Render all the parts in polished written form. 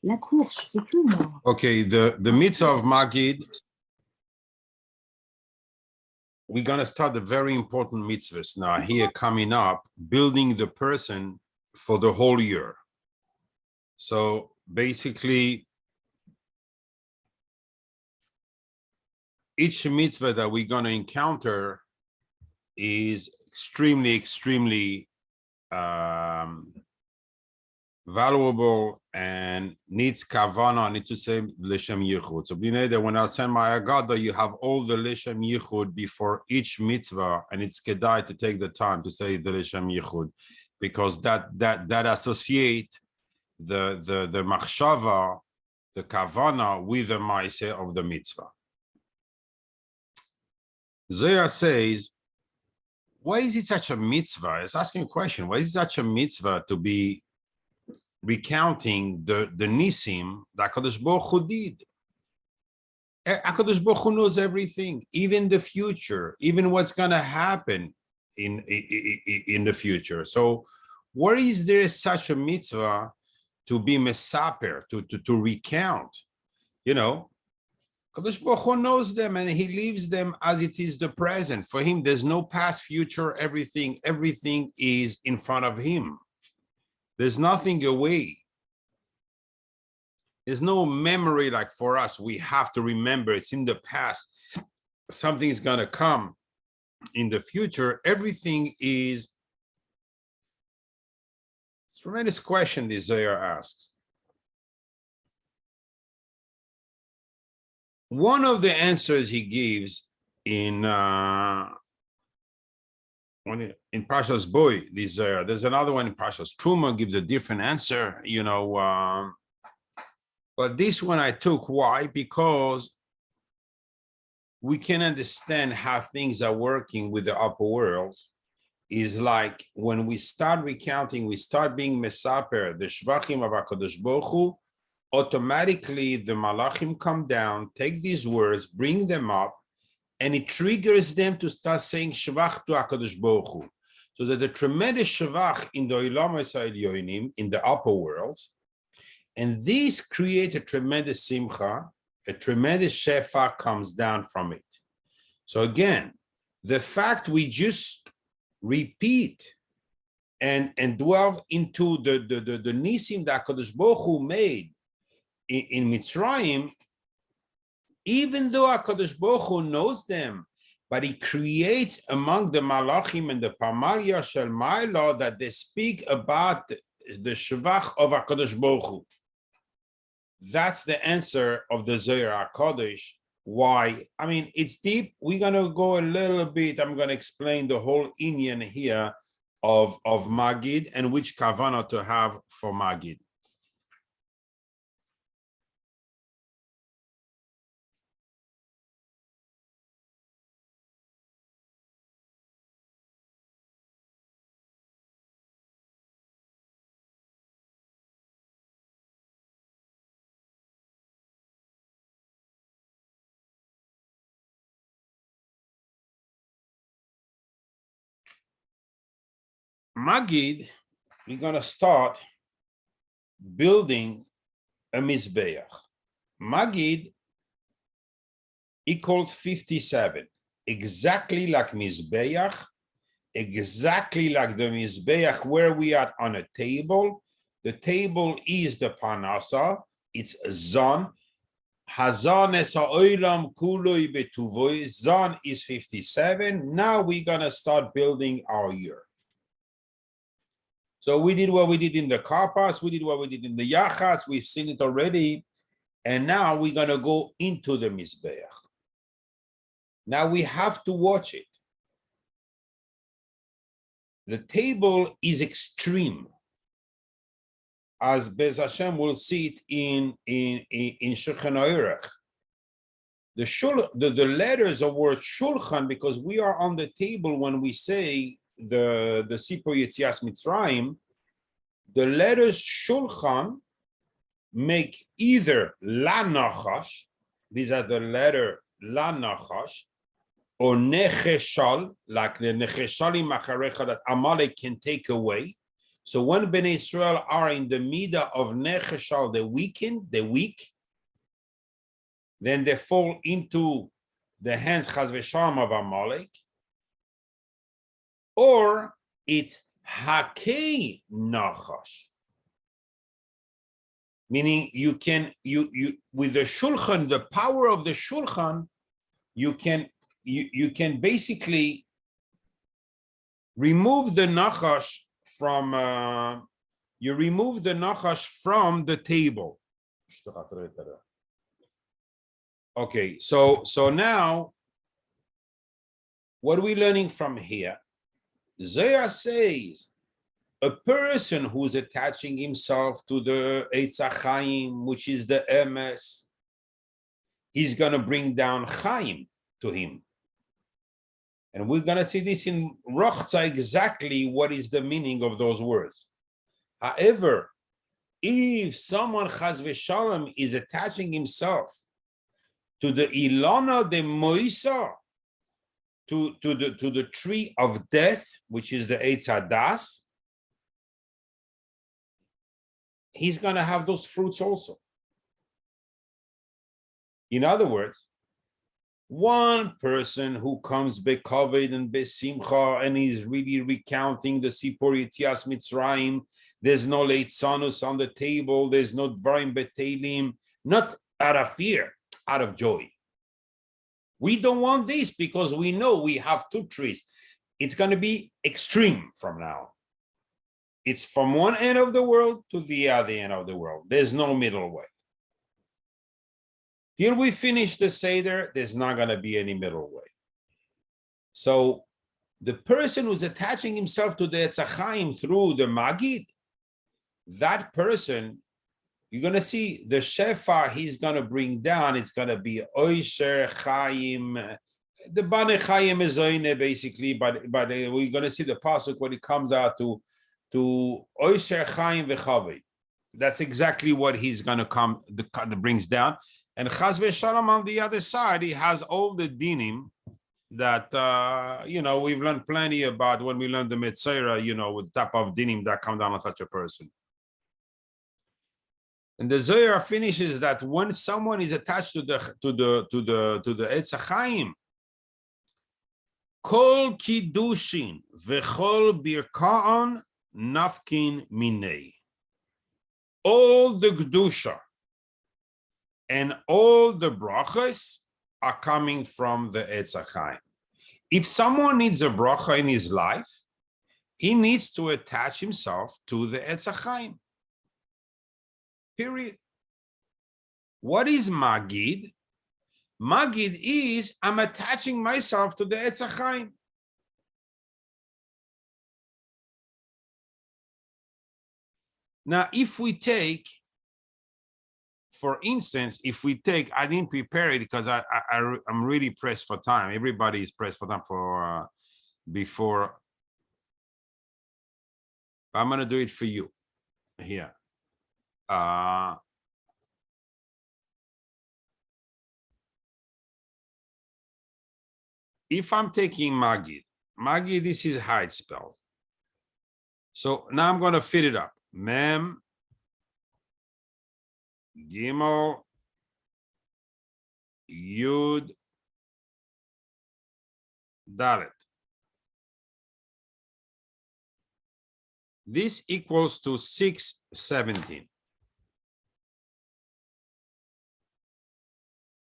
La course, c'est tout, moi. Okay, the mitzvah of Magid, we're going to start the very important mitzvahs now here coming up, building the person for the whole year. So basically, each mitzvah that we're going to encounter is extremely valuable and needs kavana, need to say Lishem Yichud. So that when I send my Haggadah, you have all the Lishem Yichud before each mitzvah, and it's kedai to take the time to say the Lishem Yichud, because that associate the machshava, the kavana, with the ma'aseh of the mitzvah. Zohar says, why is it such a mitzvah? It's asking a question. Why is it such a mitzvah to be recounting the nisim that HaKadosh Baruch Hu did? HaKadosh Baruch Hu knows everything, even the future, even what's going to happen in the future. So where is there such a mitzvah to be mesaper, to recount? You know, HaKadosh Baruch Hu knows them and he leaves them as it is the present. For him, there's no past, future, everything is in front of him. There's nothing away. There's no memory like for us. We have to remember it's in the past. Something is going to come in the future. Everything is. It's a tremendous question this Zohar asks. One of the answers he gives in Parasha's Boy, there's another one in Parasha's Truma gives a different answer, you know. But this one I took. Why? Because we can understand how things are working with the upper worlds. Is like when we start recounting, we start being mesaper, the shvachim of HaKadosh Baruch Hu, automatically the malachim come down, take these words, bring them up, and it triggers them to start saying shvach to HaKadosh Baruch Hu. So that the tremendous shvach in the Olam Yonim, in the upper worlds, and these create a tremendous simcha, a tremendous shefa comes down from it. So again, the fact we just repeat and dwell into the nisim that HaKadosh Baruch Hu made in Mitzrayim, even though HaKadosh Baruch Hu knows them, but he creates among the Malachim and the Pamalia Shel Ma'ala that they speak about the Shvach of HaKadosh Baruch Hu. That's the answer of the Zohar HaKadosh. Why? I mean, it's deep. We're going to go a little bit. I'm going to explain the whole inyan here of Magid and which kavanah to have for Magid. Magid, we're going to start building a Mizbeach. Magid equals 57, exactly like Mizbeach, exactly like the Mizbeach where we are on a table. The table is the Parasha, it's Zon. Hazan es ha'olam kuloi betuvoy. Zon is 57. Now we're going to start building our year. So we did what we did in the Karpas, we did what we did in the Yachas, we've seen it already, and now we're going to go into the Mizbeach. Now we have to watch it. The table is extreme, as Bez Hashem will see it in Shulchan Aruch. The letters of word Shulchan, because we are on the table when we say the Sipur Yetzias Mitzrayim, the letters Shulchan make either La Nachash, these are the letter La Nachash, or Necheshal, like the Necheshalim Macharecha that Amalek can take away. So when Bnei Israel are in the middle of Nechashal, the weak, then they fall into the hands Chas v'shalom of Amalek, or it's Hakei Nachash, meaning you with the Shulchan, the power of the Shulchan, you can basically remove the Nachash from from the table. Okay, so now what are we learning from here? Zohar says a person who's attaching himself to the Eitz HaChaim, which is the emes, he's going to bring down Chaim to him. And we're going to see this in Rochza exactly what is the meaning of those words. However, if someone Chas v'Shalom is attaching himself to the Ilana de Moisa, to the tree of death, which is the Eitz Hadas, he's going to have those fruits also. In other words, one person who comes bekoved and besimcha and is really recounting the Sipur Yetzias Mitzrayim, there's no leitzanus on the table, there's no dvarim betelim, not out of fear, out of joy. We don't want this because we know we have two trees. It's going to be extreme from now. It's from one end of the world to the other end of the world. There's no middle way. Till we finish the Seder, there's not going to be any middle way. So the person who's attaching himself to the Eitz HaChaim through the Magid, that person, you're going to see the Shefa he's going to bring down, it's going to be Oisher Chaim, the Bane Chaim is basically, but we're going to see the pasuk when it comes out to Oisher Chaim v'Chavei. That's exactly what he's going to come, the brings down. And Chas v'Shalom on the other side, he has all the dinim that, we've learned plenty about when we learned the Metzora, with the type of dinim that come down on such a person. And the Zohar finishes that when someone is attached to the Eitz HaChaim, Kol Kiddushin v'chol birka'on nafkin minei. All the Kedusha and all the brachas are coming from the Eitz HaChaim. If someone needs a bracha in his life, he needs to attach himself to the Eitz HaChaim. Period. What is Magid? Magid is I'm attaching myself to the Eitz HaChaim. Now, if we take, for instance, I didn't prepare it because I'm really pressed for time. Everybody is pressed for time for before. I'm going to do it for you here. If I'm taking Magid, this is how it's spelled. So now I'm going to fit it up. Mem, Gimel, Yud, Dalet. This equals to 617.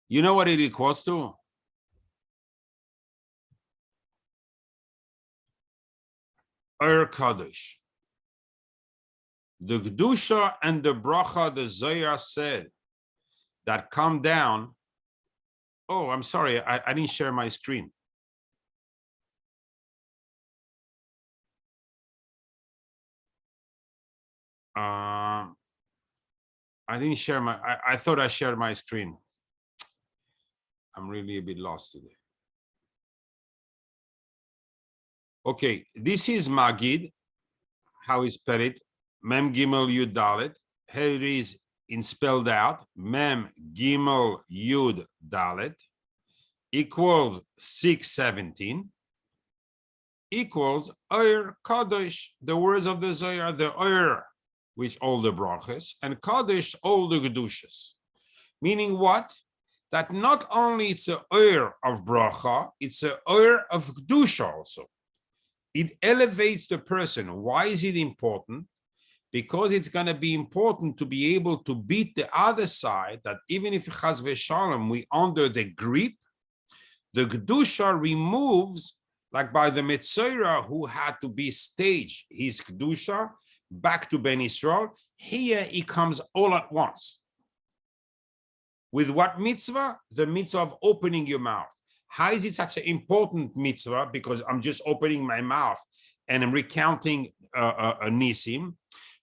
You know what it equals to? Kadosh. The Kedusha and the Bracha, the Zohar said, that come down. Oh, I'm sorry, I didn't share my screen. I didn't share I thought I shared my screen. I'm really a bit lost today. Okay, this is Magid, how is spelled it. Mem Gimel Yud Dalet. Here it is spelled out. Mem Gimel Yud Dalet equals 617. equals Oir Kadosh, the words of the Zohar, the Oir, which all the brachas, and Kadosh, all the Gedushas. Meaning what? That not only it's a Oir of bracha, it's a Oir of Kedusha also. It elevates the person. Why is it important? Because it's going to be important to be able to beat the other side, that even if Chas v'Shalom, we under the grip, the Kedusha removes, like by the Metzora who had to be staged his Kedusha back to Ben Israel, here he comes all at once. With what mitzvah? The mitzvah of opening your mouth. How is it such an important mitzvah? Because I'm just opening my mouth and I'm recounting a nisim.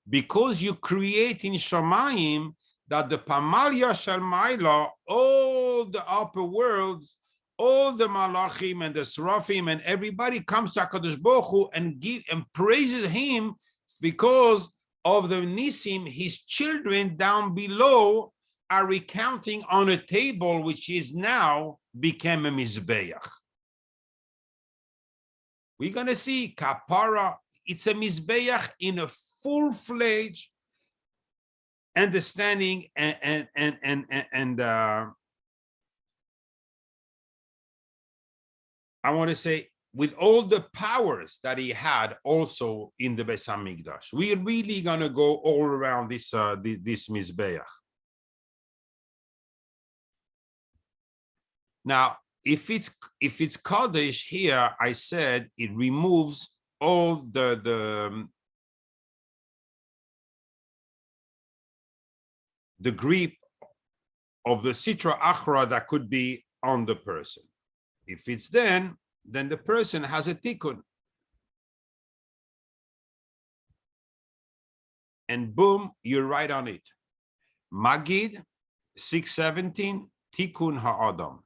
Because you create in Shamayim that the Pamalia Shalmaila, all the upper worlds, all the Malachim and the Seraphim and everybody comes to HaKadosh Baruch Hu and praises him because of the nisim his children down below are recounting on a table which is now became a Mizbeach. We're going to see Kapara, it's a Mizbeach in a full-fledged understanding and I want to say with all the powers that he had also in the Beis Hamikdash. We're really going to go all around this this Mizbeach. Now, if it's Kodesh here, I said it removes all the grip of the Sitra Achra that could be on the person. If it's then the person has a tikkun. And boom, you're right on it. Magid 6:17, tikkun ha'adam.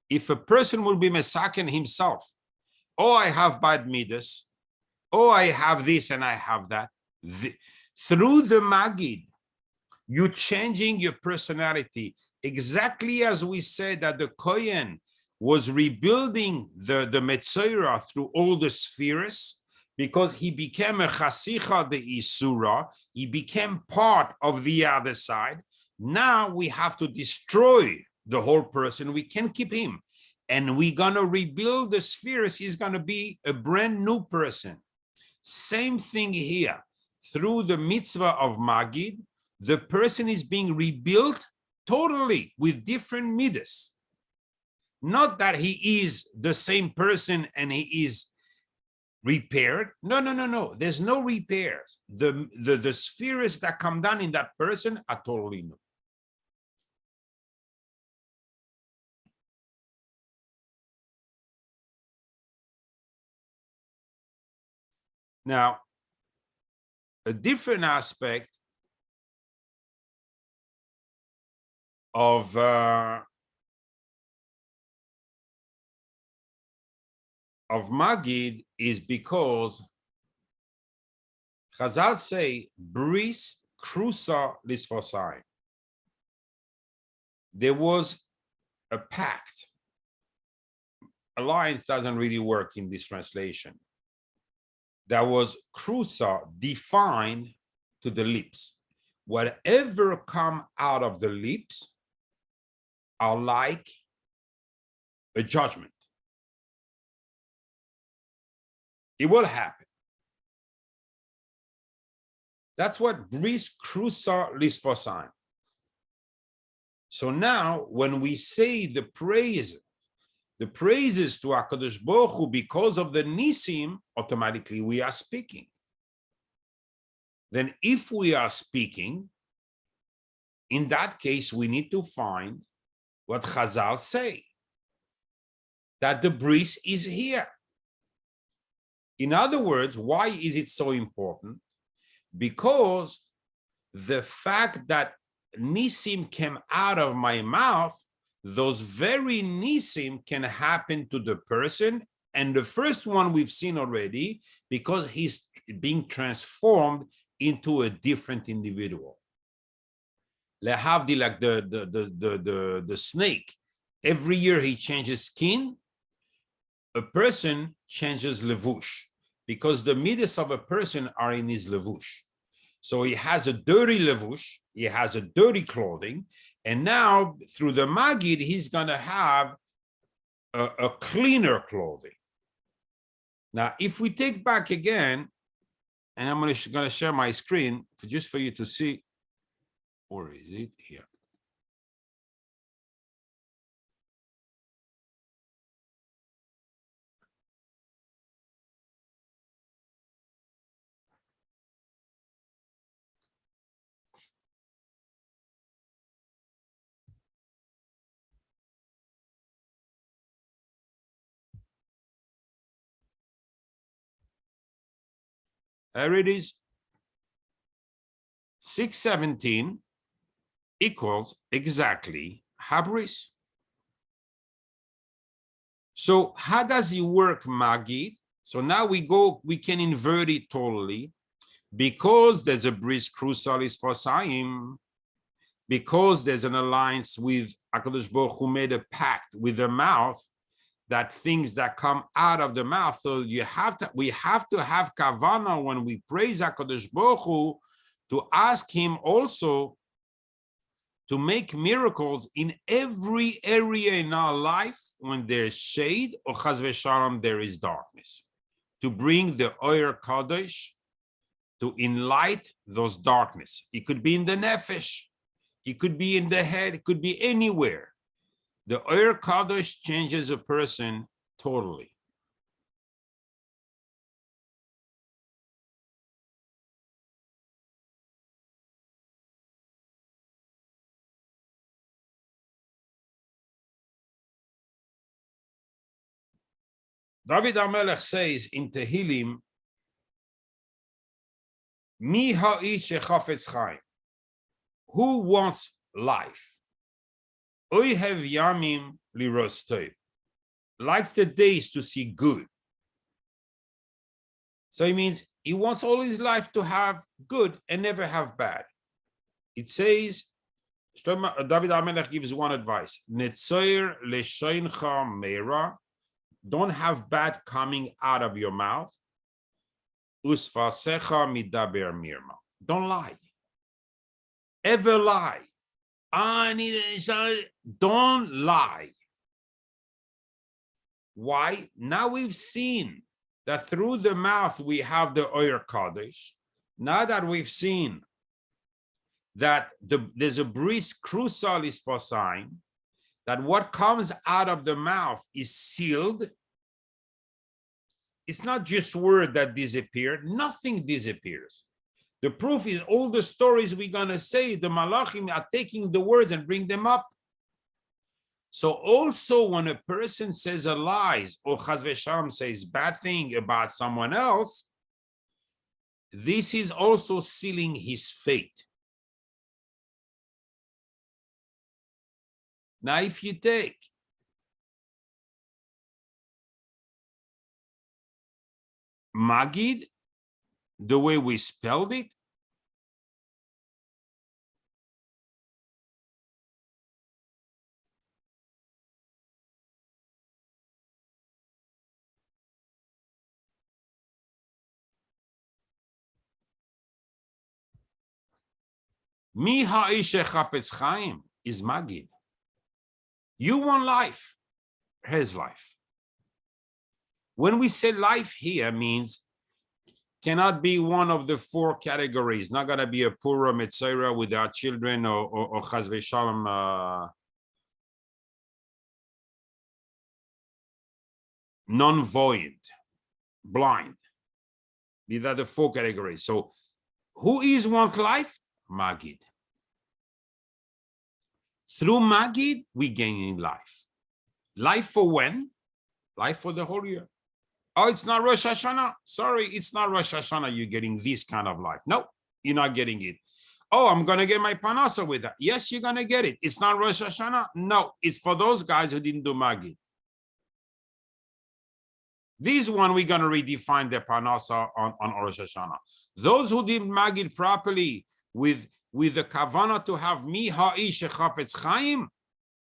If a person will be mesaken himself, oh, I have bad midas, oh, I have this and I have that. Through the Magid, you're changing your personality. Exactly as we said that the Kohen was rebuilding the Metzora through all the spheres, because he became a Chasicha de Isura, he became part of the other side. Now we have to destroy the whole person. We can't keep him. And we're going to rebuild the spheres. He's going to be a brand new person. Same thing here. Through the mitzvah of Magid, the person is being rebuilt totally with different midas. Not that he is the same person and he is repaired. No. There's no repairs. The spheres that come down in that person are totally new. Now, a different aspect of Magid is because Chazal say, Bris Krusa Lisfosai. There was a pact. Alliance doesn't really work in this translation. That was Krusa, defined to the lips. Whatever come out of the lips are like a judgment. It will happen. That's what Bris Krusa Lisfosan. So now when we say the praises to HaKadosh Baruch Hu because of the Nisim, automatically we are speaking. Then if we are speaking, in that case, we need to find what Chazal say, that the bris is here. In other words, why is it so important? Because the fact that Nisim came out of my mouth, those very Nisim can happen to the person. And the first one we've seen already, because he's being transformed into a different individual. Lehavdi, like the snake, every year he changes skin. a person changes levush because the midas of a person are in his levush. So he has a dirty levush, he has a dirty clothing, and now through the magid, he's going to have a cleaner clothing. Now, if we take back again, and I'm going to share my screen just for you to see, or is it here? There it is. 617 equals exactly Habris. So how does it work, Magid? So now we can invert it totally because there's a bris crucialis posaim, because there's an alliance with HaKadosh Baruch Hu made a pact with the mouth, that things that come out of the mouth. So we have to have kavana when we praise HaKadosh Baruch Hu to ask him also to make miracles in every area in our life when there's shade or chas v'shalom there is darkness, to bring the Oyer Kadosh to enlight those darkness. It could be in the nefesh, it could be in the head, it could be anywhere. The Oyer Kadosh changes a person totally. David HaMelech says in Tehillim, Mi ha'ish shechafetz chaim, who wants life? Oihev yamim liros tov, likes the days to see good. So it means he wants all his life to have good and never have bad. It says, David HaMelech gives one advice, Netzoyer leshoincha meira, don't have bad coming out of your mouth. Usfasecha midaber mirma, don't lie. Ever lie. Don't lie. Why? Now we've seen that through the mouth we have the Oyer Kadosh. Now that we've seen that there's a bris crucialis posaim, that what comes out of the mouth is sealed. It's not just word that disappeared. Nothing disappears. The proof is all the stories we're going to say, the malachim are taking the words and bring them up. So also when a person says a lies or chas v'shalom says bad thing about someone else, this is also sealing his fate. Now, if you take Magid, the way we spelled it, Mi ha'ish chafetz chaim is Magid. You want life. Here's life. When we say life here means cannot be one of the four categories. Not going to be a pura metzora without children or chas v'shalom non-void, blind. These are the four categories. So who is want life? Magid. Through Magid, we gain in life. Life for when? Life for the whole year. Oh, it's not Rosh Hashanah. Sorry, it's not Rosh Hashanah. You're getting this kind of life. No, you're not getting it. Oh, I'm going to get my Parasha with that. Yes, you're going to get it. It's not Rosh Hashanah. No, it's for those guys who didn't do Magid. This one, we're going to redefine the Parasha on Rosh Hashanah. Those who did Magid properly with the kavanah to have mi ha'ish chafetz chaim,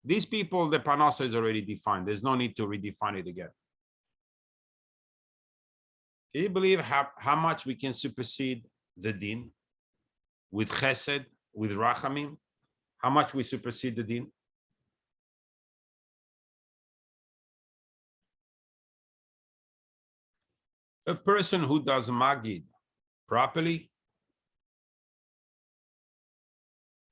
these people, the Parasha is already defined. There's no need to redefine it again. Can you believe how much we can supersede the din with chesed, with rachamim? How much we supersede the din? A person who does magid properly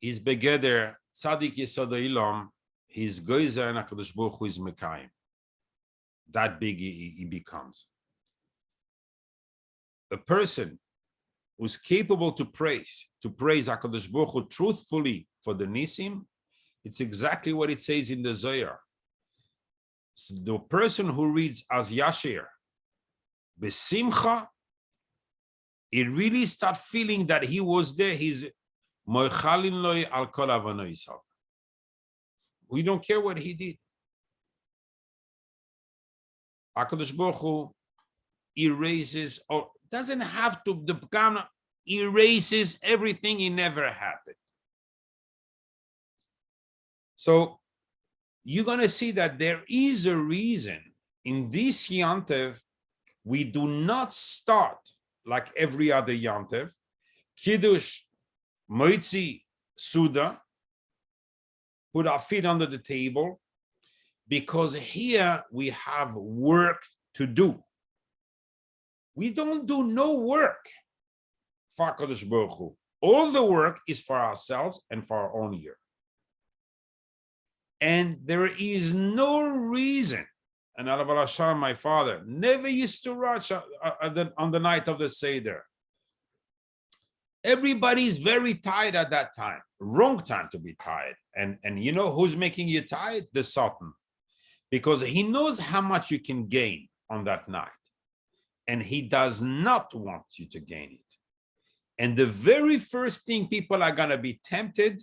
is begeder tzaddik yesod ha'olam. His goyzer and HaKadosh Baruch Hu is mekayim. That big he becomes. A person who's capable to praise HaKadosh Baruch Hu truthfully for the nisim, it's exactly what it says in the Zohar. So the person who reads as Yashir, besimcha, he really start feeling that he was there. He's moichalin loy al kol avonoisav. We don't care what he did. HaKadosh Baruch Hu erases, or doesn't have to, the Pagana erases everything. It never happened. So you're going to see that there is a reason in this Yantev, we do not start like every other Yantev, Kiddush, Moitzi, Suda, put our feet under the table, because here we have work to do. We don't do no work for HaKadosh Baruch Hu. All the work is for ourselves and for our own ear. And there is no reason, and Alav Hashem, my father, never used to rush on the night of the Seder. Everybody is very tired at that time. Wrong time to be tired. And you know who's making you tired? The Sultan. Because he knows how much you can gain on that night. And he does not want you to gain it. And the very first thing people are going to be tempted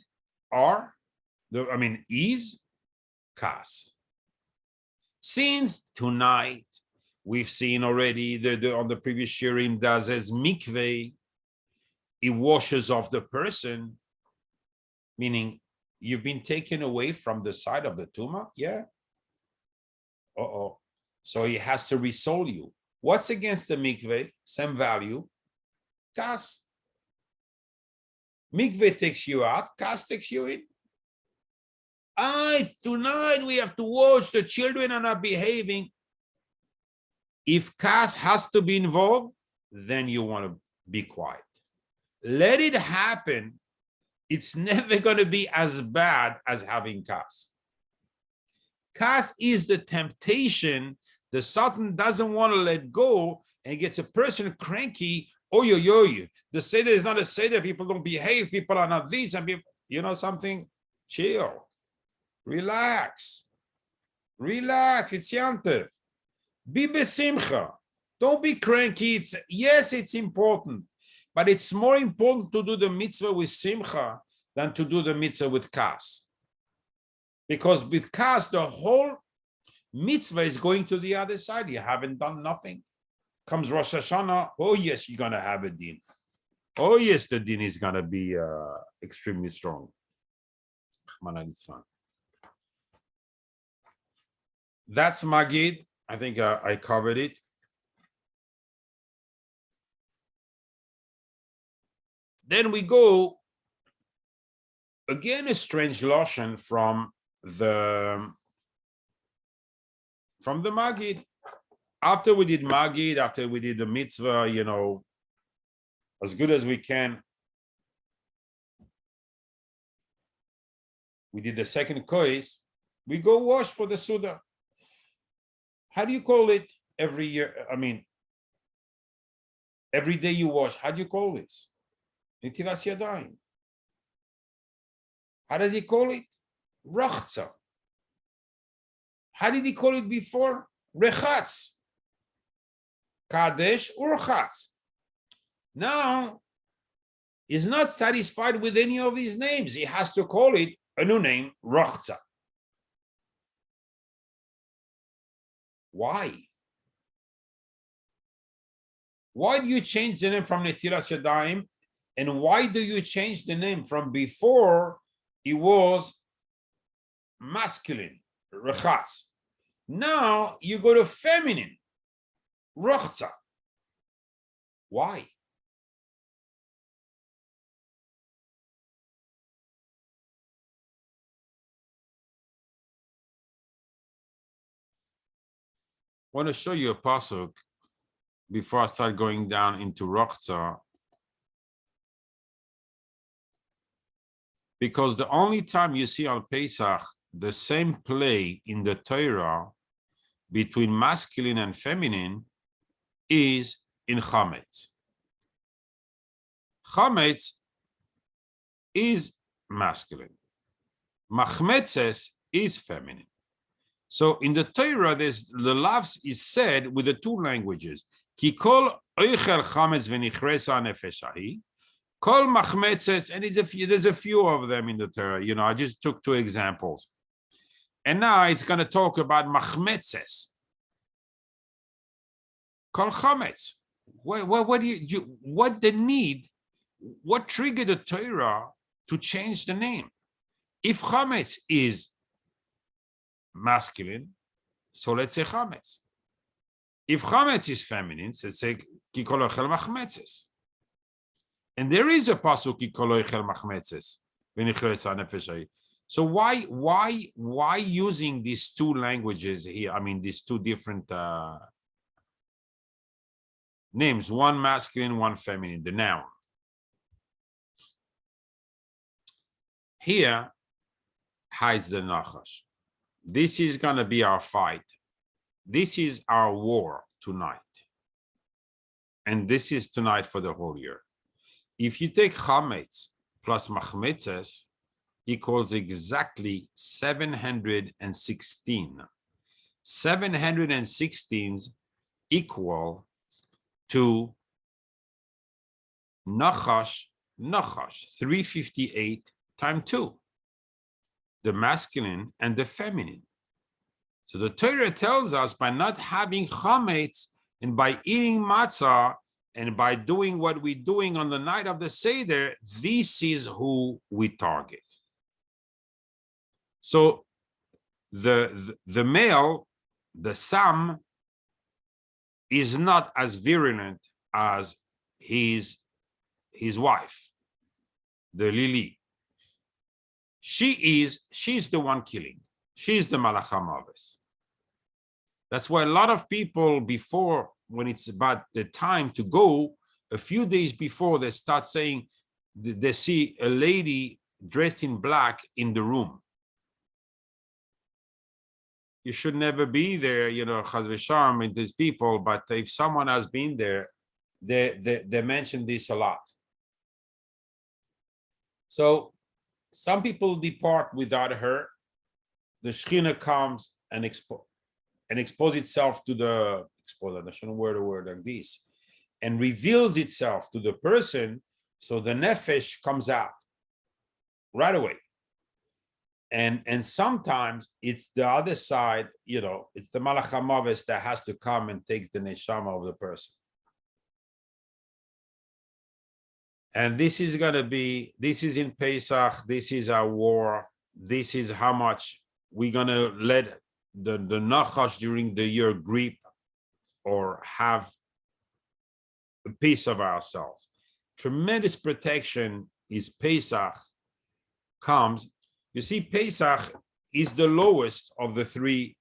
is kas. Since tonight, we've seen already on the previous shirim, does as mikveh, it washes off the person, meaning you've been taken away from the side of the tumah, yeah? So he has to resole you. What's against the mikveh? Same value. Kas. Mikveh takes you out, kas takes you in. Tonight we have to watch the children are not behaving. If kas has to be involved, then you want to be quiet. Let it happen. It's never going to be as bad as having kas. Kas is the temptation. The Satan doesn't want to let go, and it gets a person cranky. The Seder is not a Seder. People don't behave. People are not this. And people, you know something? Chill. Relax. It's Yantev. Be besimcha. Don't be cranky. Yes, it's important. But it's more important to do the mitzvah with simcha than to do the mitzvah with kas. Because with kas, the whole mitzvah is going to the other side. You haven't done nothing. Comes Rosh Hashanah. Oh, yes, you're going to have a din. Oh, yes, the din is going to be extremely strong. That's Magid. I think I covered it. Then we go, again, a strange lashon from the Magid. After we did Magid, after we did the mitzvah, as good as we can, we did the second kois, we go wash for the Suda. How do you call it every year? Every day you wash, how do you call this? Netilas Yadayim. How does he call it? Rachza. How did he call it before? Rechatz. Kadesh Urchatz. Now, he's not satisfied with any of these names. He has to call it a new name, Rachza. Why? Why do you change the name from Netilas Yadayim? And why do you change the name from before it was masculine, Rechatz? Now you go to feminine, Rochza. Why? I want to show you a pasuk before I start going down into Rochza, because the only time you see on Pesach the same play in the Torah between masculine and feminine is in Chametz. Chametz is masculine. Machmetzes is feminine. So in the Torah, there's the lavs is said with the two languages. Ki kol oichel chametz v'nichresa nefeshahi, kol machmetzes, and there's a few of them in the Torah. You know, I just took two examples, and now it's going to talk about machmetzes. Kol chametz. What do you what the need? What triggered the Torah to change the name? If chametz is masculine, so let's say chametz. If chametz is feminine, so let's say ki kol ochel machmetzes. And there is a pasuk ki kol ochel machmetzes v'nichresa nefesh. So why using these two languages here? I mean, these two different names, one masculine, one feminine, the noun. Here hides the nachash. This is going to be our fight. This is our war tonight. And this is tonight for the whole year. If you take chametz plus machmetzes equals exactly 716. 716 equal to nachash, 358 times 2. The masculine and the feminine. So the Torah tells us by not having chametz and by eating matzah and by doing what we're doing on the night of the Seder, this is who we target. So the male, the Sam, is not as virulent as his wife, the Lili. She's the one killing. She's the Malach HaMaves. That's why a lot of people before, when it's about the time to go, a few days before, they start saying they see a lady dressed in black in the room. You should never be there, you know, Chaz v'shalom with these people, but if someone has been there, they mention this a lot. So some people depart without her. The Shekhinah comes and expose itself to the I shouldn't word a word like this, and reveals itself to the person. So the nefesh comes out right away. And sometimes it's the other side, you know, it's the Malach HaMaves that has to come and take the neshama of the person. And this is going to be, this is in Pesach, this is our war, this is how much we're going to let the nachash during the year grip or have a piece of ourselves. Tremendous protection is Pesach comes. You see, Pesach is the lowest of the three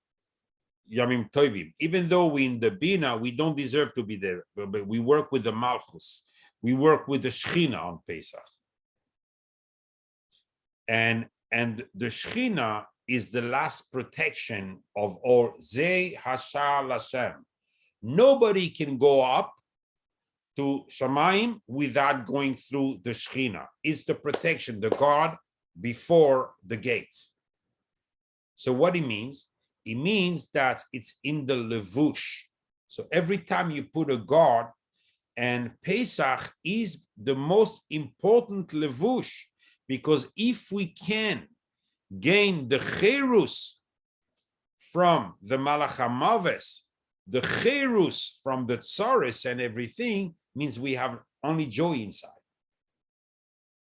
Yamim Tovim. Even though we in the Bina, we don't deserve to be there, but we work with the Malchus. We work with the Shekhinah on Pesach. And the Shekhinah is the last protection of all. Zei Hashar Lashem. Nobody can go up to Shamayim without going through the Shekhinah. It's the protection, the guard before the gates. So what it means? It means that it's in the levush. So every time you put a guard, and Pesach is the most important levush, because if we can gain the cherus from the Malach HaMaves, the cherus from the tsaris and everything, means we have only joy inside.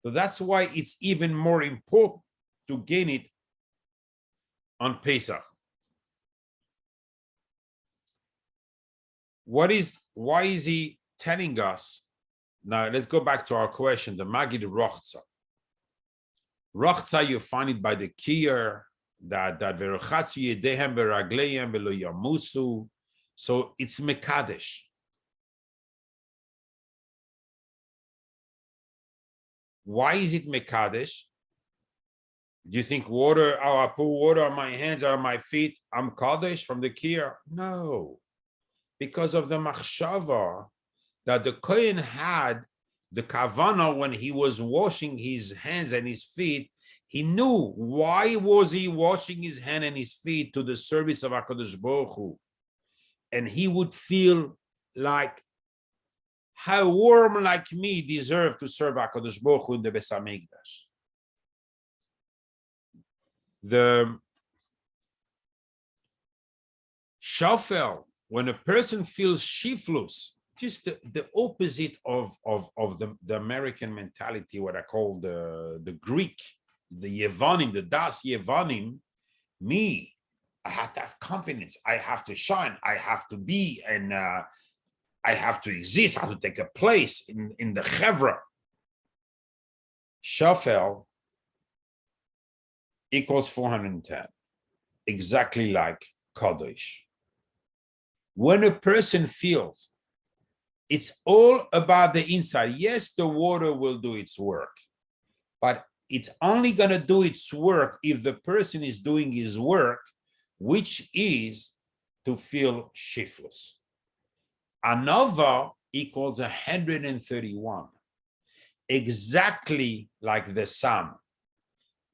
So that's why it's even more important to gain it on Pesach. Why is he telling us, now let's go back to our question, the Magid Rochza. Rochza, you find it by the Kier, that Verochatsu Yedehem Beragleim Velo Yamusu. So it's Mekadesh. Why is it Mekadesh? Do you think water, I pour water on my hands or on my feet, I'm Kadesh from the Kier? No. Because of the Machshava that the Kohen had, the Kavana, when he was washing his hands and his feet, he knew why was he washing his hand and his feet to the service of HaKadosh Baruch Hu. And he would feel like, how warm like me deserve to serve HaKadosh Baruch Hu in the Beis HaMikdash. The shafel, when a person feels shiflus, just the opposite of the American mentality, what I call the Greek, the Yevanim, the Das Yevanim, me, I have to have confidence, I have to shine, I have to be, and I have to exist, I have to take a place in the Chevra. Shafel equals 410, exactly like Kadosh. When a person feels it's all about the inside, yes, the water will do its work, but it's only going to do its work if the person is doing his work, which is to feel shiftless. Anova equals 131, exactly like the sum.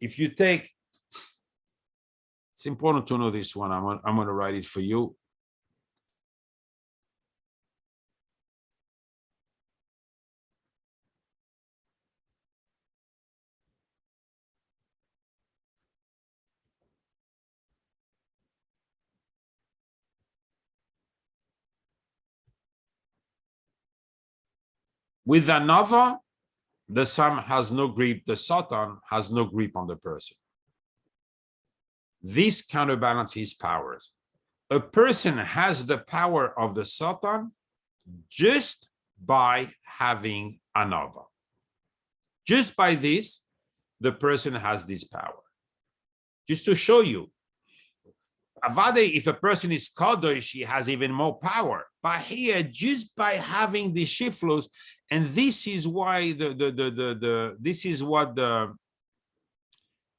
If you take, it's important to know this one. I'm going to write it for you. With Anova, the Sam has no grip, the Satan has no grip on the person. This counterbalances his powers. A person has the power of the Satan just by having Anova. Just by this, the person has this power. Just to show you, Avade, if a person is Kadosh, he has even more power. But here, just by having the shiflos, and this is why this is what the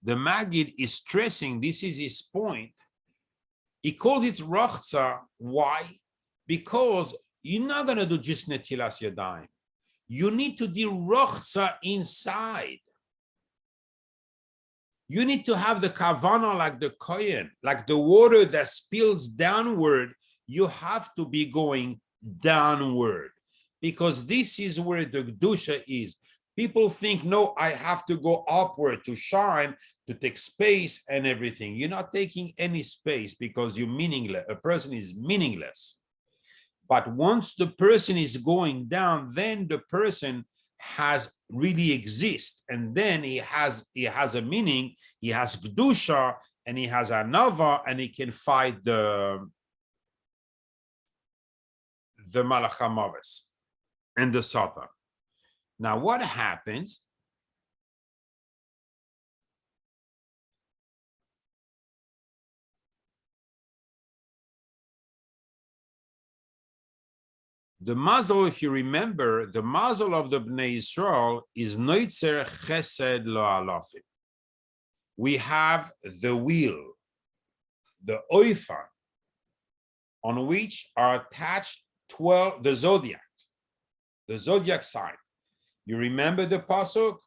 Maggid is stressing. This is his point. He calls it Rochza. Why? Because you're not going to do just Netilas Yadayim. You need to do Rochza inside. You need to have the Kavana like the Kohen, like the water that spills downward. You have to be going downward, because this is where the Kedusha is. People think, no, I have to go upward to shine, to take space and everything. You're not taking any space because you're meaningless. A person is meaningless. But once the person is going down, then the person has really exist, and then he has a meaning, he has Kedusha, and he has Anava, and he can fight the Malach HaMaves and the Satan. Now what happens? The mazel, if you remember, the mazel of the Bnei Yisrael is Noitzer Chesed Lo Alafim. We have the wheel, the oifan, on which are attached 12, the zodiac sign. You remember the pasuk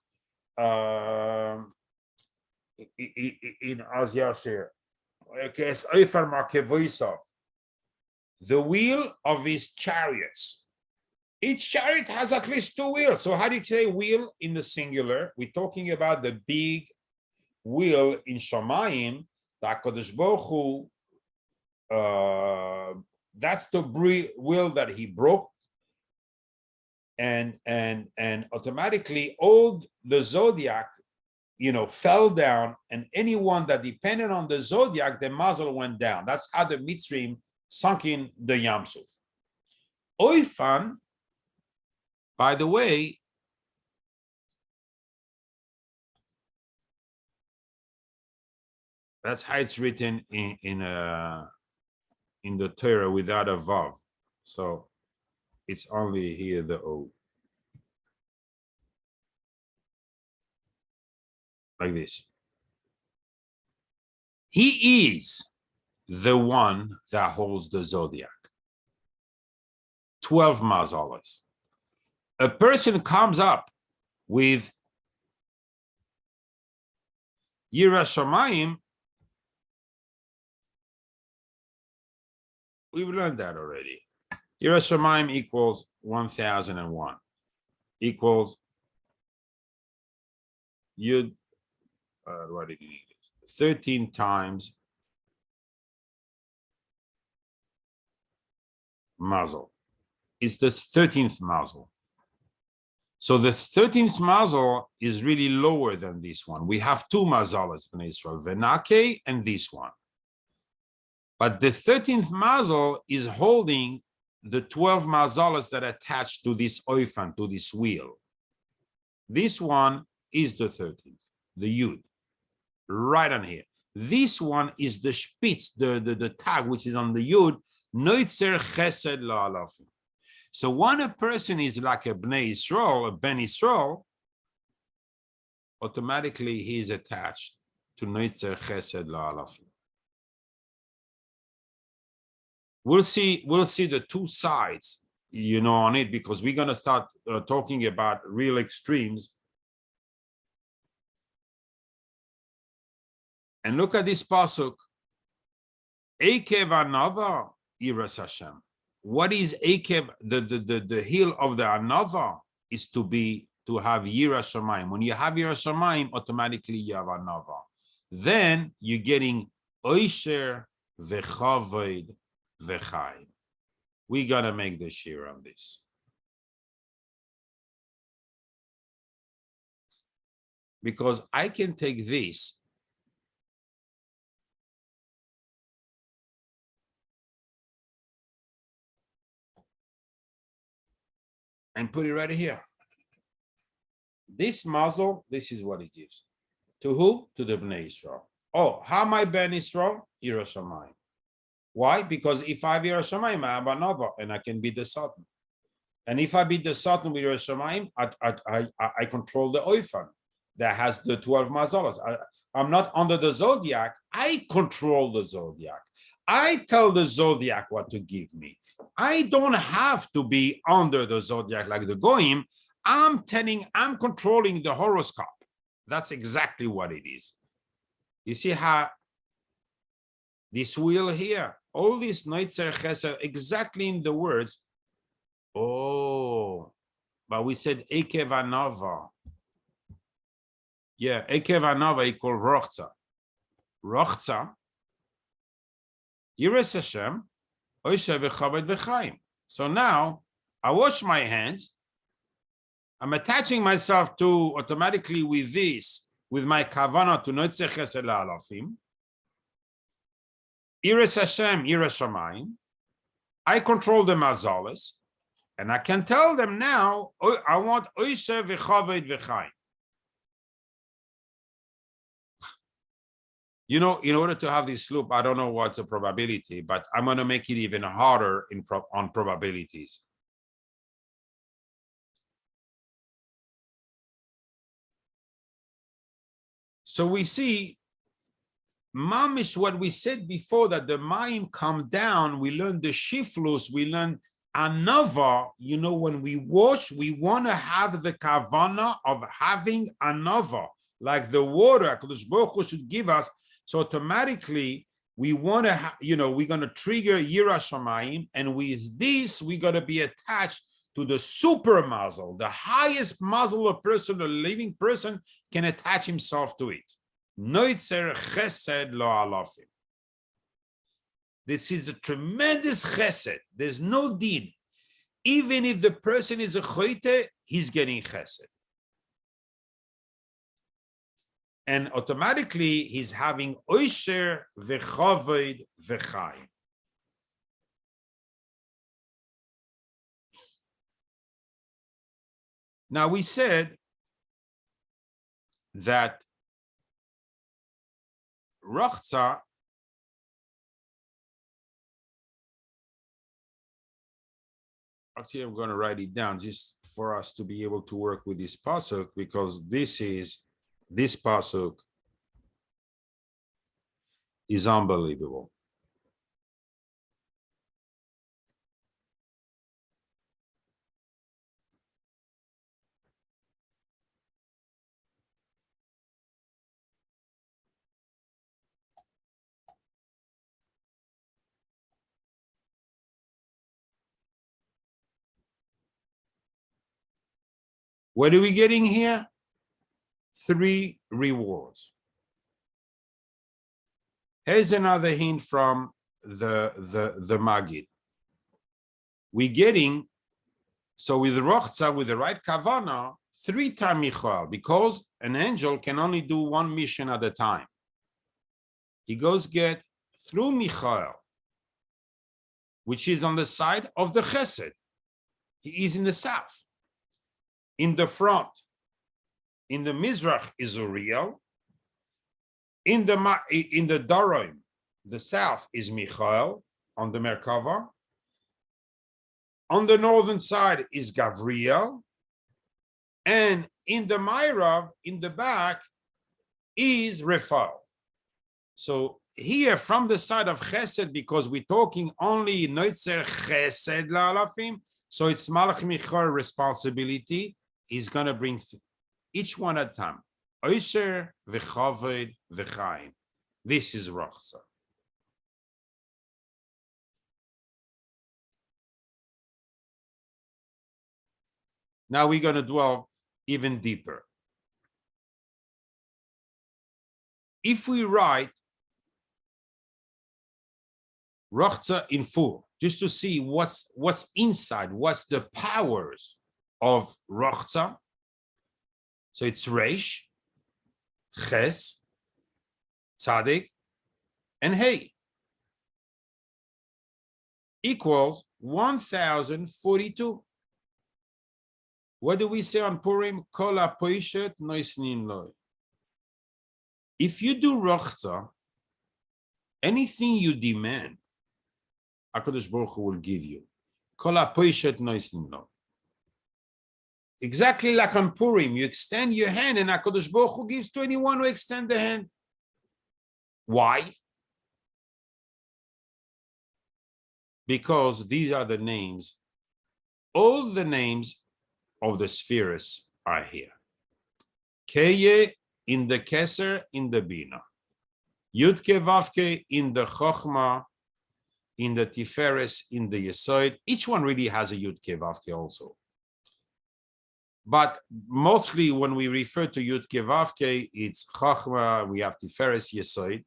in Az Yashir, oifan Markevoisov, the wheel of his chariots. Each chariot has at least 2 wheels. So how do you say wheel in the singular? We're talking about the big wheel in Shamayim, the HaKadosh Baruch Hu, that's the wheel that he broke, and automatically all the zodiac, fell down, and anyone that depended on the zodiac, the mazel went down. That's how the Mitzrayim sunk in the Yam Suf. Oifan By the way, that's how it's written in the Torah without a vav. So it's only here the O. Like this. He is the one that holds the zodiac. 12 mazalas. A person comes up with Yira Shamayim. We've learned that already. Yira Shamayim equals 1001. Equals Yud, what did you need? 13 times mazel. It's the 13th mazel. So the 13th mazel is really lower than this one. We have two mazalas in Israel, Venake and this one. But the 13th mazel is holding the 12 mazalas that attach to this oifan, to this wheel. This one is the 13th, the yud, right on here. This one is the spitz, the tag, which is on the yud, noitzer chesed la'alafim. So when a person is like a Bnei Yisrael, a Ben Yisrael, automatically he is attached to noitzer chesed la'alafim. We'll see the two sides, on it, because we're going to start talking about real extremes. And look at this pasuk. Ekev anava iras Hashem. What is Ekev? The heel of the anava is to have Yira Shamayim. When you have Yira Shamayim, automatically you have anava. Then you're getting Oisher v'chavod v'chaim. We gotta make the shir on this. Because I can take this and put it right here. This mazel, this is what it gives. To who? To the Bnei Yisrael. Oh, how am I Ben Yisrael? Yira Shamayim. Why? Because if I be Yira Shamayim, I have another, and I can be the Satan. And if I be the Satan with Yira Shamayim, I control the oifan that has the 12 mazalas. I'm not under the zodiac. I control the zodiac. I tell the zodiac what to give me. I don't have to be under the zodiac like the goyim. I'm controlling the horoscope. That's exactly what it is. You see how this wheel here, all these noitzer chesed, exactly in the words. Oh, but we said ekev anava. Yeah, ekev anava equal rochza. Rochza, yiras Hashem, oisha v'chavod v'chaim. So now I wash my hands. I'm attaching myself to automatically with this, with my kavana to noitzer chesed la'alafim. Yiras Hashem, yiras Shamayim. I control the mazalas, and I can tell them now, I want oisha v'chavod v'chaim. In order to have this loop, I don't know what's the probability, but I'm going to make it even harder on probabilities. So we see, mamish, what we said before, that the mayim come down, we learn the shiflus, we learn anava. When we wash, we want to have the kavana of having anava, like the water HaKadosh Baruch Hu should give us. So automatically, we want to, we're going to trigger Yira Shamayim, and with this, we're going to be attached to the super mazel, the highest mazel a living person can attach himself to it. Noitzer chesed lo alafim. This is a tremendous chesed. There's no din. Even if the person is a choite, he's getting chesed. And automatically, he's having oisher v'chavod v'chaim. Now we said that Rochza actually, I'm going to write it down just for us to be able to work with this pasuk, because this pasuk is unbelievable. What are we getting here? 3 rewards. Here's another hint from the Maggid. We're getting, so with Rochza, with the right kavana, 3 times Michael, because an angel can only do one mission at a time. He goes get through Michael, which is on the side of the Chesed. He is in the south. In the front, in the Mizrach is Uriel. In the Daroim, the south is Michael on the Merkava. On the northern side is Gavriel. And in the Mairav, in the back, is Raphael. So here from the side of Chesed, because we're talking only Noitzer Chesed la'alafim, so it's Malach Michael responsibility. He's going to bring each one at a time. Oisher, v'chavod, v'chaim. This is Rochza. Now we're going to dwell even deeper. If we write Rochza in full, just to see what's inside, what's the powers of Rochza. So it's Reish, Ches, Tzadik, and Hey. Equals 1042. What do we say on Purim? Kol hapoishet noisnin lo. If you do Rochza, anything you demand, HaKadosh Baruch Hu will give you. Kol hapoishet noisnin lo. Exactly like on Purim, you extend your hand and HaKadosh Baruch Hu gives to anyone who extend the hand. Why? Because these are the names. All the names of the spheres are here. Keye in the Keser, in the Bina. Yudke Vavke in the Chochma, in the Tiferes, in the Yesod. Each one really has a Yudke Vavke also. But mostly when we refer to Yudke Vavke, it's Chachma, we have Tiferes, Yesod.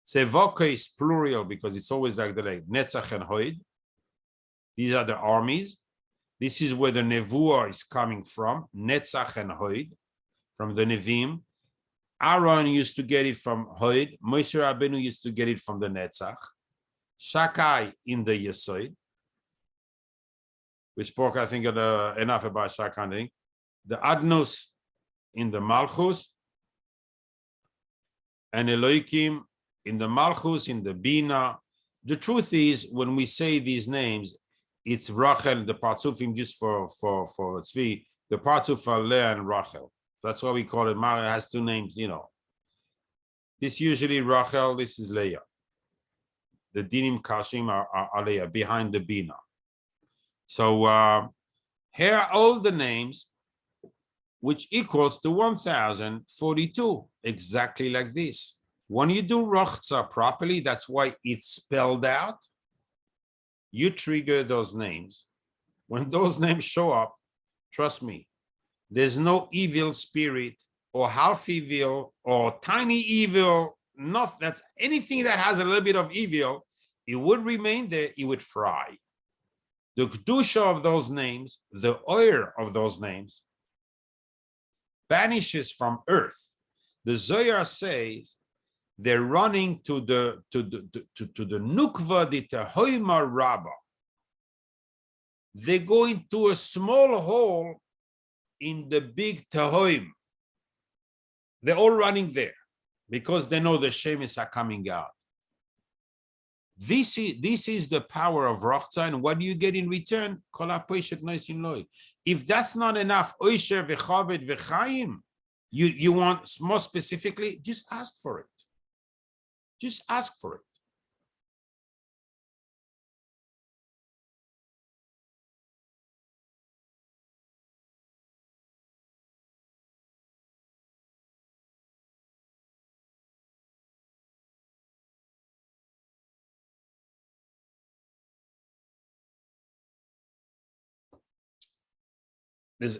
Tzevoke is plural because it's always like the Netzach and Hoid. These are the armies. This is where the Nevuah is coming from, Netzach and Hoid, from the Nevim. Aaron used to get it from Hoid. Moshe Rabbeinu used to get it from the Netzach. Shakai in the Yesod. We spoke, I think, enough about Shakai. The Adnos in the Malchus. And Elohim in the Malchus, in the Bina. The truth is, when we say these names, it's Rachel, the Partsufim, just for Tzvi, the Partsuf for Leah and Rachel. That's why we call it. Maria has 2 names, you know. This usually Rachel, this is Leah. The Dinim Kashim are Leah, behind the Bina. So here are all the names, which equals to 1042, exactly like this. When you do Rochza properly, that's why it's spelled out. You trigger those names. When those names show up, trust me, there's no evil spirit or half evil or tiny evil, that's anything that has a little bit of evil, it would remain there, it would fry. The kedusha of those names, the oil of those names, vanishes from earth. The Zohar says they're running to the nukva de tehoima rabba. They go into a small hole in the big Tahoim. They're all running there because they know the Shemis are coming out. This is the power of Rachza, and what do you get in return? If that's not enough, you want more specifically, just ask for it. Just ask for it. There's,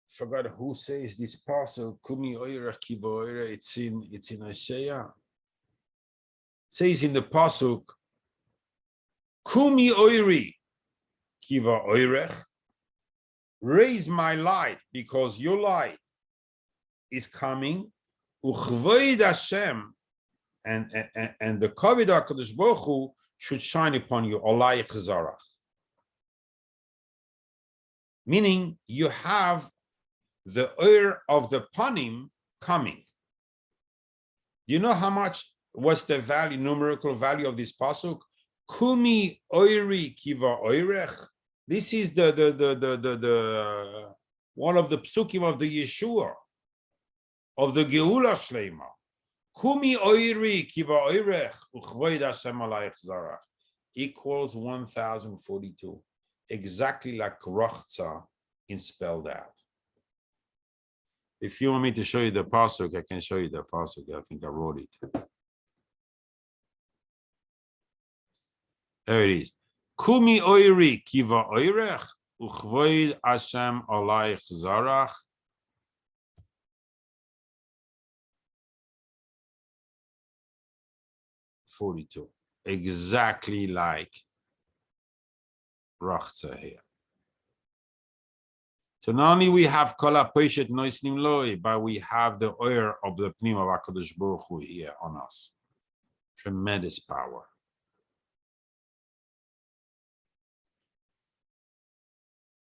forgot who says this parcel. Kumi oira kiva oira. It's in Isaiah. It says in the pasuk, Kumi oiri kiva oirech. Raise my light because your light is coming. Uchvoid Hashem, and the kavod HaKadosh Baruch Hu should shine upon you. Olayich zarach. Meaning you have the oir of the panim coming. You know how much was the value, numerical value of this pasuk? Kumi oiri kiva oirech. This is the one of the psukim of the Yeshua, of the Geula Shleima. Kumi oiri kiva oirech uchvoid Hashem alayich zarach equals 1042. Exactly like Rachza in spelled out. If you want me to show you the pasuk, I can show you the pasuk. I think I wrote it. There it is. Kumi oiri kiva oirech uchvoid Hashem alayich zarach. $42. Exactly like Rachza here. So not only we have Kol HaPoshet Noisnim Loi, but we have the oil of the Pnim of HaKadosh Baruch Hu here on us. Tremendous power.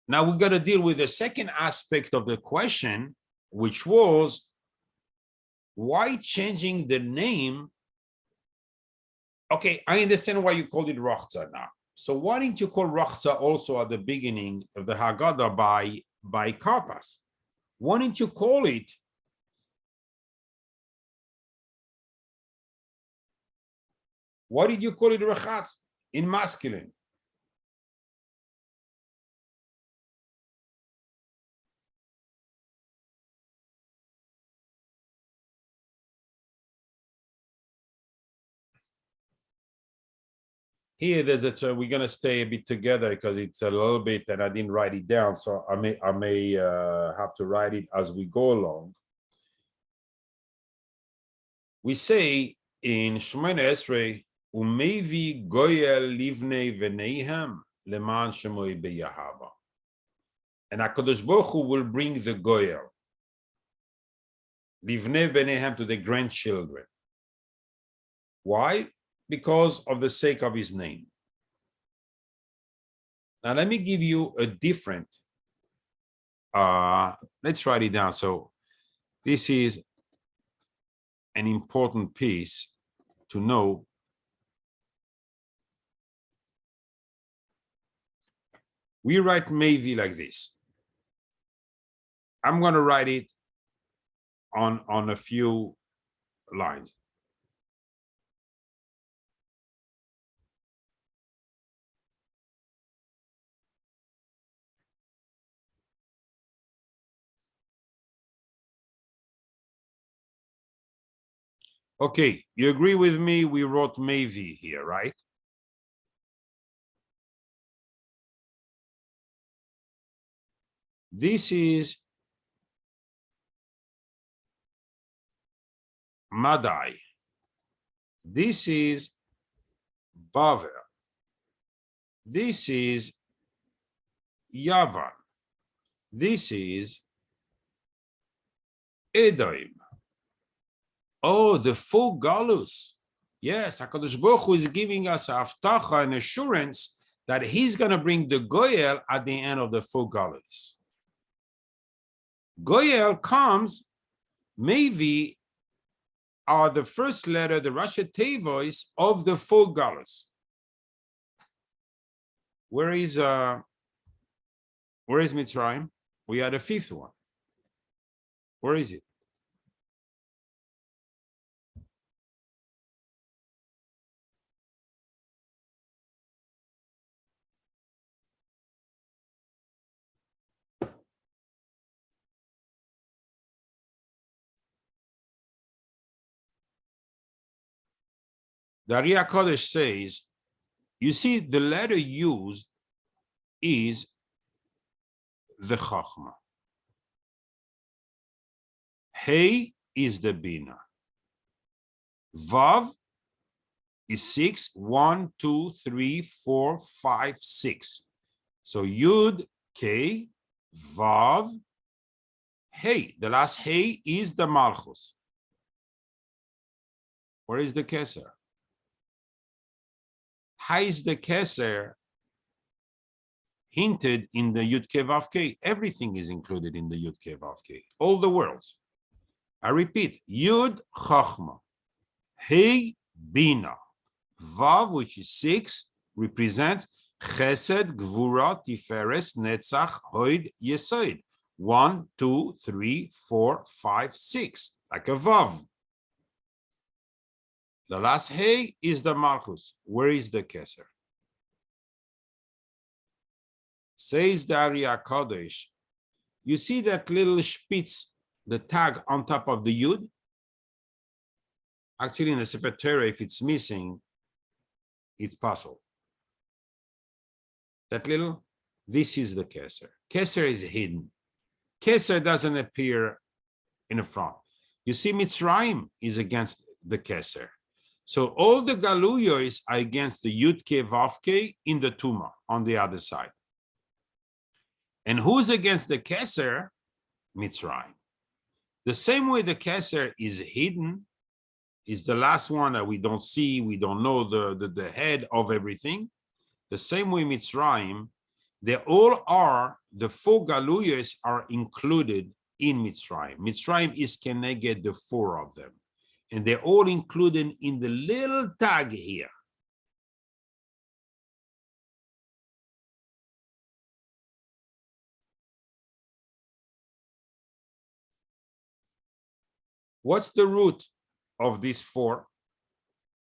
Now we got to deal with the second aspect of the question, which was why changing the name? Okay, I understand why you called it Rachza now. So why didn't you call Rachza also at the beginning of the Haggadah by Karpas? Why didn't you call it why did you call it Rechatz in masculine? Here, there's a term. We're gonna stay a bit together because it's a little bit, and I didn't write it down, so I may have to write it as we go along. We say in Shemona Esrei, "Umevi goyel livnei v'neihem leman shemoi beyahava," and HaKadosh Baruch Hu will bring the goyel livnei v'neihem to the grandchildren. Why? Because of the sake of his name. Now let me give you a different, let's write it down. So this is an important piece to know. We write Mevi like this. I'm going to write it on a few lines. Okay, you agree with me? We wrote Mevi here, right? This is Madai. This is Bavel. This is Yavan. This is Edom. Oh, the full galus. Yes, HaKadosh Baruch Hu is giving us haftacha, an assurance that he's going to bring the goyel at the end of the full galus. Goyel comes, maybe are the first letter, the Rashi Tevois of the full Galus. Where is Mitzrayim? We are the fifth one. Where is it? The Ari HaKodesh says, you see, the letter used is the Chachma. Hey is the Bina. Vav is 6. 1, 2, 3, 4, 5, 6. So Yud, K, Vav, Hey. The last Hey is the Malchus. Where is the Keser? How is the Keser hinted in the Yud Ke Vav Ke? Everything is included in the Yud Ke Vav Ke. All the worlds. I repeat, Yud Chachma, Hey Bina, Vav, which is 6, represents Chesed, Gvura, Tiferes, Netzach, Hoid, Yesod. 1, 2, 3, 4, 5, 6, like a Vav. The last Hey is the Malchus. Where is the Keser? Says the Ari HaKodesh, you see that little spitz, the tag on top of the Yud? Actually, in the Sefer Torah, if it's missing, it's possible. That little, this is the Keser. Keser is hidden. Keser doesn't appear in the front. You see, Mitzrayim is against the Keser. So all the Galuyos are against the Yud Ke Vav Ke in the Tuma on the other side. And who's against the Keser? Mitzrayim. The same way the Keser is hidden, is the last one that we don't see, we don't know the head of everything. The same way Mitzrayim, they all are, the 4 Galuyos are included in Mitzrayim. Mitzrayim is keneged the 4 of them. And they're all included in the little tag here. What's the root of these 4?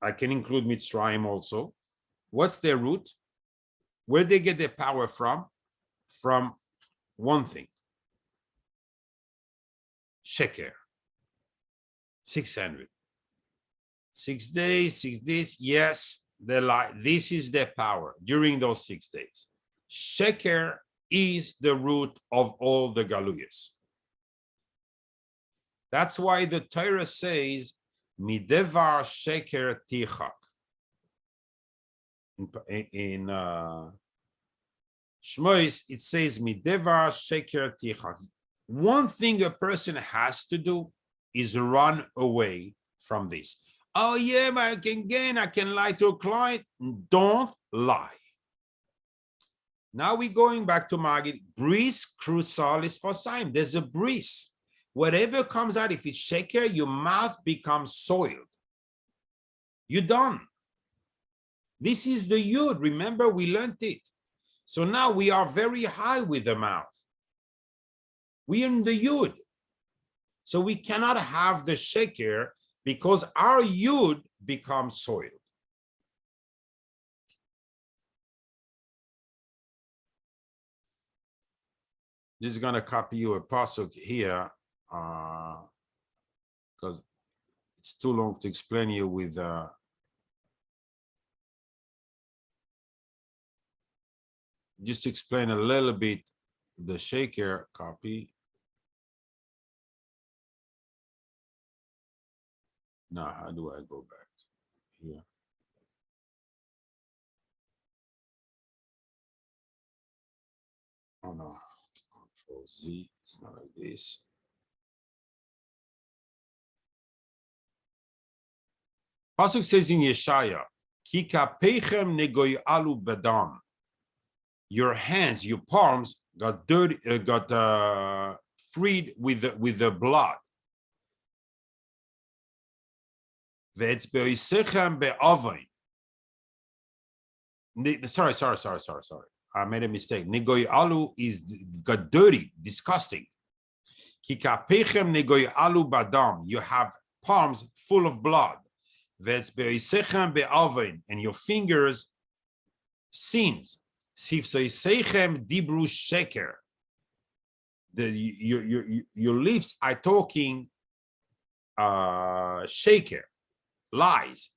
I can include Mitzrayim also. What's their root? Where they get their power from? From one thing. Sheker. 600. 6 days, 6 days. Yes, they lie. This is their power during those 6 days. Sheker is the root of all the Galuyos. That's why the Torah says, Midevar Sheker Tichak. In Shmois, it says, Midevar Sheker Tichak. One thing a person has to do is run away from this. Oh yeah, but I can lie to a client. Don't lie. Now we're going back to Magid. Bris crucialis fosaim. There's a bris. Whatever comes out, if it's sheker, your mouth becomes soiled. You're done. This is the yud. Remember, we learned it. So now we are very high with the mouth. We're in the yud. So we cannot have the sheker because our yud becomes soiled. This is going to copy you a pasuk here because it's too long to explain you with just to explain a little bit the shaker copy. Now, how do I go back here? Oh no, Control Z, it's not like this. Pasuk says in Yeshaya, Ki kapechem negoy alu bedam. Your hands, your palms got dirty, got freed with the blood. Sorry. I made a mistake. Negoy alu got dirty, disgusting. Alu badam. You have palms full of blood. And your fingers sins. Dibru sheker. Your lips are talking sheker, lies.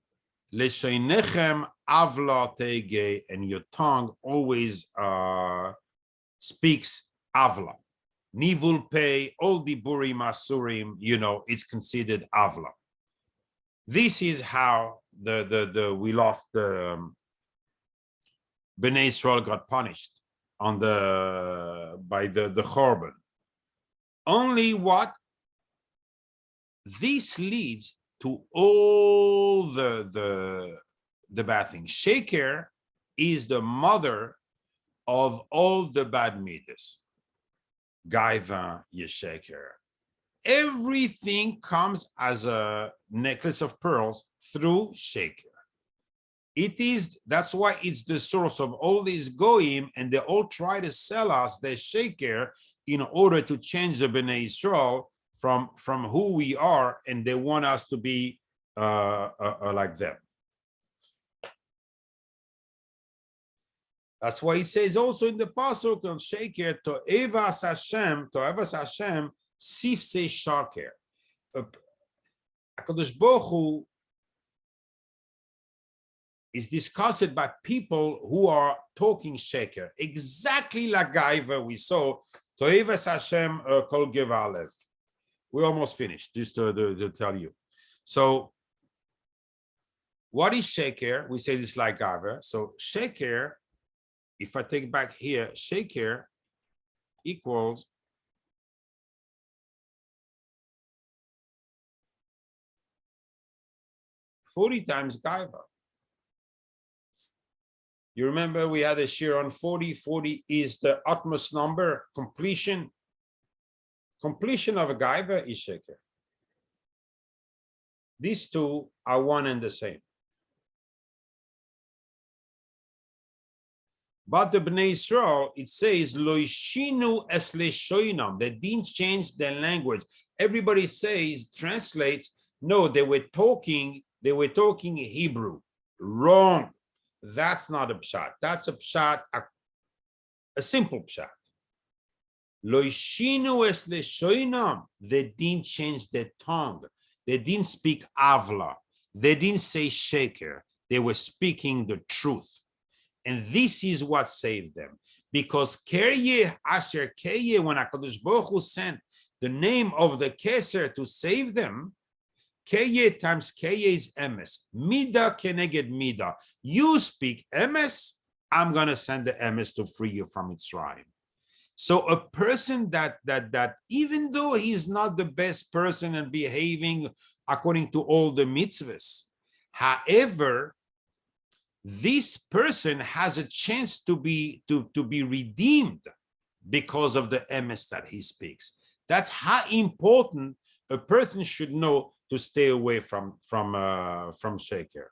Lesheinechem avla tege, and your tongue always speaks avla. Nivul pei, all the burim asurim, it's considered avla. This is how we lost the Bnei Israel got punished by the Chorban. Only what? This leads to all the bad things. Sheker is the mother of all the bad midas. Gaiva yesheker. Everything comes as a necklace of pearls through sheker. That's why it's the source of all these goyim, and they all try to sell us the sheker in order to change the Bnei Israel from who we are, and they want us to be like them. That's why he says also in the pasuk on sheker, to'evas Hashem, sifse shaker. HaKadosh Baruch Hu is discussed by people who are talking sheker, exactly like Gaiva we saw, to'evas Hashem kol gevalev. We're almost finished, just to tell you. So, what is sheker? We say this like Gaiva. So, sheker, if I take back here, sheker equals $40 times Gaiva. You remember we had a share on 40. 40 is the utmost number, completion. Completion of a Gaiva is sheker. These two are one and the same. But the Bnei Israel, it says, Loishinu es leshoinam. They didn't change their language. Everybody translates, no, they were talking Hebrew. Wrong. That's not a pshat. That's a pshat, a simple pshat. Loishinu es leshoinam. They didn't change their tongue. They didn't speak avla. They didn't say sheker. They were speaking the truth. And this is what saved them. Because Kerye Asher Kerye, when HaKadosh Baruch Hu sent the name of the Keser to save them, Kerye times Kerye is emes. Mida keneged mida. You speak emes, I'm going to send the emes to free you from Mitzrayim. So a person that even though he's not the best person and behaving according to all the mitzvahs, however, this person has a chance to be redeemed because of the emes that he speaks. That's how important a person should know to stay away from sheker.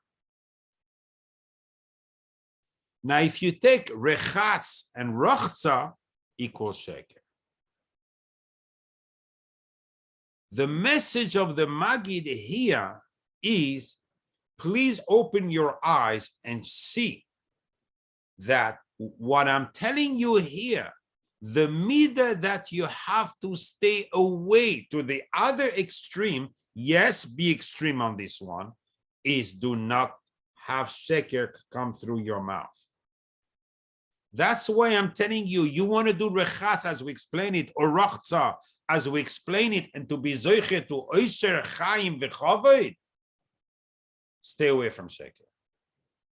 Now, if you take rechatz and rochza equals sheker, the message of the Magid here is, please open your eyes and see that what I'm telling you here, the midah that you have to stay away to the other extreme, yes, be extreme on this one, is do not have sheker come through your mouth. That's why I'm telling you, you want to do rechatz as we explain it, or rochza as we explain it, and to be zoiche to oisher chaim v'chavod, stay away from sheker.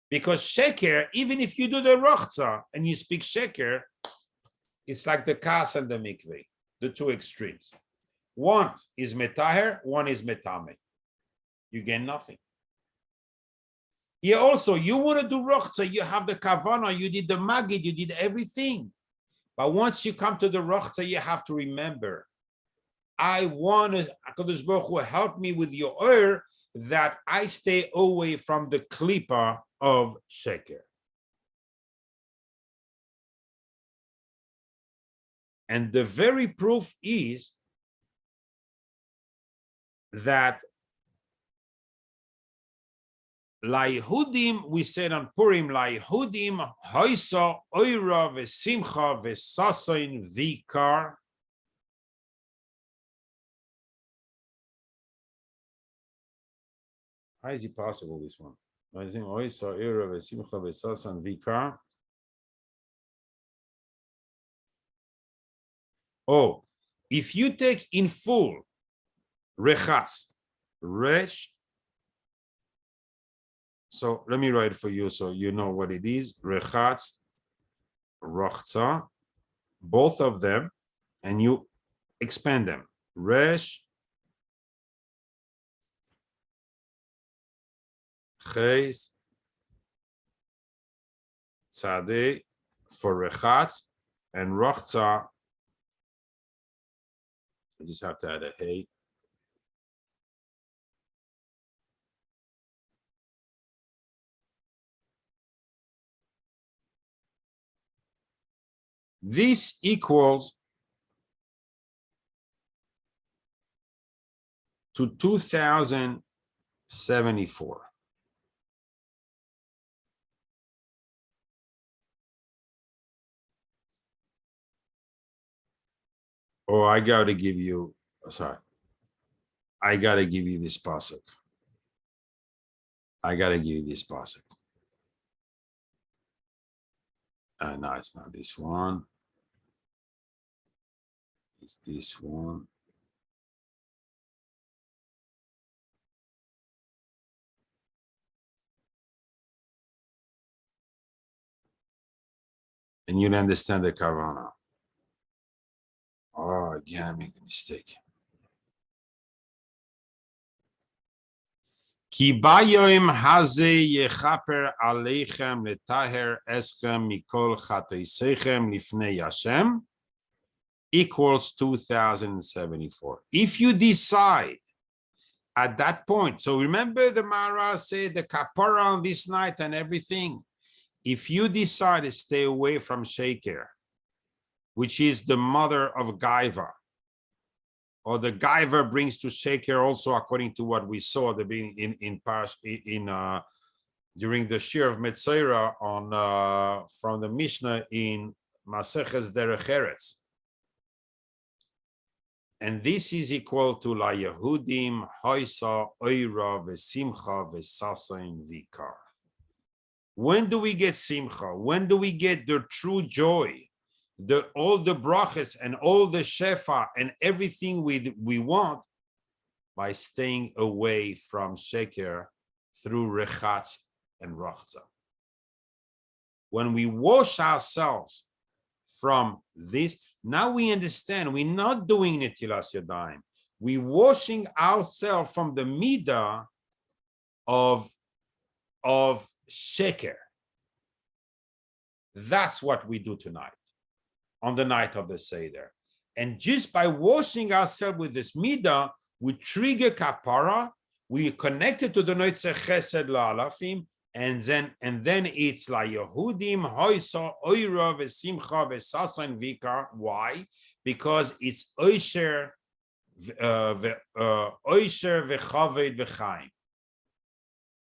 Because sheker, even if you do the rochza and you speak sheker, it's like the kas and the mikveh, the two extremes. One is metaher, one is metame. You gain nothing. Here also, you want to do rochza, you have the kavana, you did the magid, you did everything. But once you come to the rochza, you have to remember I want to, HaKadosh Baruch Hu, help me with your oir that I stay away from the klipa of sheker. And the very proof is that LaYehudim, we said on Purim, LaYehudim hoisa oira v'simcha v'sasain v'ikar. How is it possible, this one? Hoisa oira v'simcha v'sasain v'ikar. Oh, if you take in full rechatz, resh. So let me write it for you so you know what it is. Rechatz, rochza, both of them, and you expand them. Resh, ches, tzadeh for rechatz, and rochza. I just have to add a hey. This equals to 2074. Oh, I got to give you, sorry. I got to give you this pasuk. I got to give you this pasuk. No, it's not this one. It's this one. And you'll understand the kavana. Oh, again, I make a mistake. Ki bayoim haze yechaper aleichem letaher eschem mikol chatoisechem lifnei Hashem equals 2074. If you decide at that point, so remember the Maharal said the kapara on this night and everything. If you decide to stay away from sheker, which is the mother of gaiva, or the gaiva brings to sheker also according to what we saw at the beginning during the Shir of Metzora on from the Mishnah in Maseches Derech Eretz. And this is equal to La Yehudim Hoisa Oira Vesimcha Vesasain Vikar. When do we get simcha? When do we get the true joy? All the brachas and all the shefa and everything we want by staying away from sheker through rechatz and rochza. When we wash ourselves from this, now we understand we're not doing netilas yadayim. We're washing ourselves from the midah of sheker. That's what we do tonight, on the night of the Seder. And just by washing ourselves with this midah, we trigger kapara, we connect it to the Noitze Chesed La'alafim, and then it's La Yehudim Hoisa Oira Vesimcha Vesasan Vikar. Why? Because it's Oisher Vechaved Vechaim.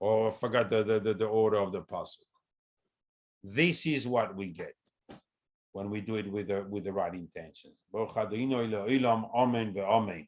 Or I forgot the order of the pasuk. This is what we get when we do it with the right intention. Amen ve'amen.